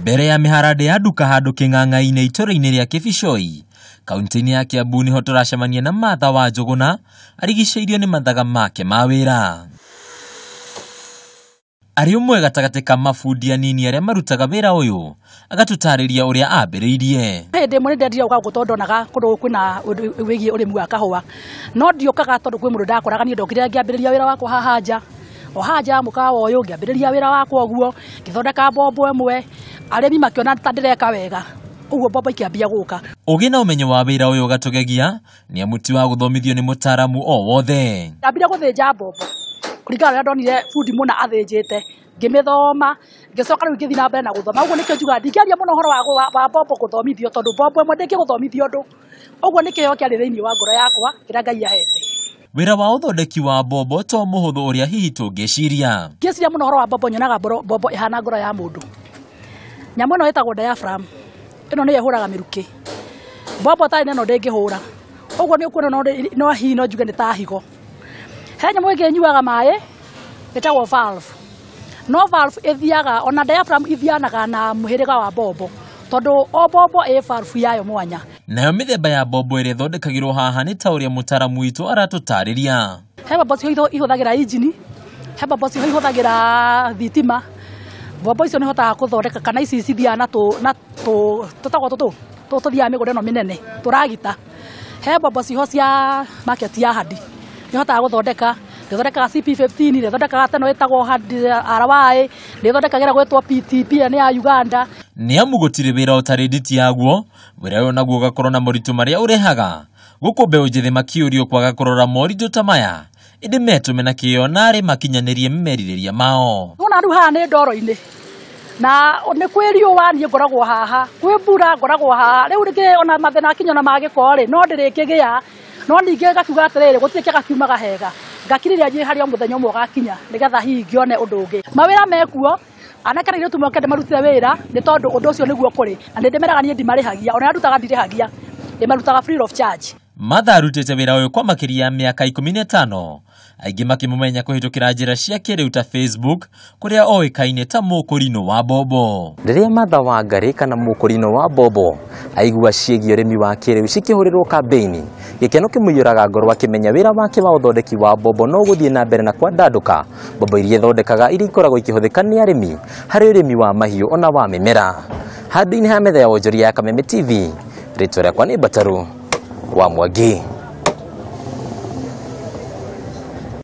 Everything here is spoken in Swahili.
Mbere ya miharade ya nduka handu king'ang'a-ini ituri-ini ria Kibicoi, kaunti-ini ya Kiambu niho turacemania na Martha wa Njuguna arigicĩirio ni mathaga make ma wira. Ari umwe gatagati ka mabundi anini aria marutaga wira uyu agatutariria uria ambiriirie. Hende mwe ndendia uka gutondonaga kundu kwina wigi urimi wa kahua. No ndiokaga tondu kwi mundu ndakoraga ni ndokire ngiambiriria wira wakwa hahaja. O haja mukawa uyu ngiambiriria wira wakwa guo ngithondeka mbombo emwe arimi makiona ta ndireka wega. Uguo mbombo ikiambia guka. Ugi na umenyo wa wira uyu gatugegia ni amuti wa guthomithio ni mutaramu o wothe. Ndambira guthinja mbombo. Kuringana na ndonire fundi muna athinjite ngimithoma ngicoka riu ngithina mbere na guthoma. Uguo nikio njuga ndingiaria muno horo wa mbombo guthomithio tondu mbombo emwe ndingi guthomithio ndu. Uguo nikio kiari thiini wa ngoro yakwa kira Ngai ahete. Wira wa uthondeki wa mbombo to muhuthu uria hihi tungiciria. Ngiciria muno horo wa mbombo nyonaga mbombo ihana ngoro ya mundu. Nyamu ino itagwo diaphragm. Ino ni ihuraga miruki. Mbombo ta ino ndingihura. Uguo ni ukuona no hihi no njuge ni ta higo. He nyamu ingi nyuaga mai itagwo valve. No valve ithiaga ona diaphragm ithianaga na muhiriga wa mbombo. Tondu o mbombo e valve yayo mwanya. Nayo mithemba ya mbombo ĩrĩa ĩthondekagĩrwo haha nĩ ta ũrĩa mũtaramu witũ aratũtarĩria. He mbombo cio ihũthagĩra injini, he mbombo cio ihũthagĩra thitima. Mbombo icio nĩ ihotaga gũthondeka kana ici cithiaga na tũtagwo tũthiaga mĩgũnda ĩno mĩnene tũragita. He mbombo ciho cia market ya handi nĩ ihotaga gũthondeka. Nĩthondekaga CP15, nĩthondekaga teno ĩtagwo RY, nĩthondekagĩra gwĩtwo PTP nĩ ya Uganda. Nĩ amu gũtirĩ wĩra ũtarĩ nditi yaguo, wĩra ũyũ naguo ũgakorwo na moritũ marĩa ũrehaga. Gũkũ mbeũ njĩthĩ makĩũrio kwaga kũrora moritũ ta maya, ĩndĩ metũme na kĩyo na arĩ makinyanĩrie merirĩria mao. Wona rĩu haha nĩ ndoro-inĩ na nĩ kwĩ riũa niĩ ngoragwo haha, kwĩ mbura ngoragwo haha. Rĩu rĩngĩ ona mathĩna akinya na magĩko-rĩ no ndĩrĩkĩgĩa, no ningĩ ngakiuga atĩrĩrĩ gũtirĩ kĩega kiumaga hega. Ngakiriria nje harĩa mũthenya ũmwe ũgakinya nĩgetha hihi ngĩone ũndũ ũngĩ. Mawĩra mekuo anake nĩ tũmoke ndĩmarutire wĩra nĩ tondũ ũndũ ũcio nĩguo kũrĩ na ndĩmeraga niĩ ndimarĩhagia ona ndutaga ndirĩhagia ndĩmarutaga free of charge. Martha arutĩte wĩra ũyũ kwa makĩria ya mĩaka 15, aingĩ makĩmũmenya kũhĩtũkĩra njĩra cia kĩrĩu ta Facebook kũrĩa oĩkaine ta mũkũrinũ wa mbombo. Rĩrĩa Martha wa Ngarĩ kana mũkũrinũ wa mbombo aigua ciĩgiĩ ũrĩmi wa kĩrĩu cikĩhũrĩrwo kambĩini, gĩkeno kĩmũiyũraga ngoro akĩmenya wĩra wake wa ũthondeki wa mbombo no gũthiĩ na mbere na kwandandũka. Mbombo iria ithondekaga iria ikoragwo ikĩhũthĩka nĩ arĩmi harĩ ũrĩmi wa mahiũ ona wa mĩmera. Handũ-inĩ ha metha ya wonjoria ya Kameme TV, rĩtwa rĩakwa nĩ Mbataru wa Mwangi.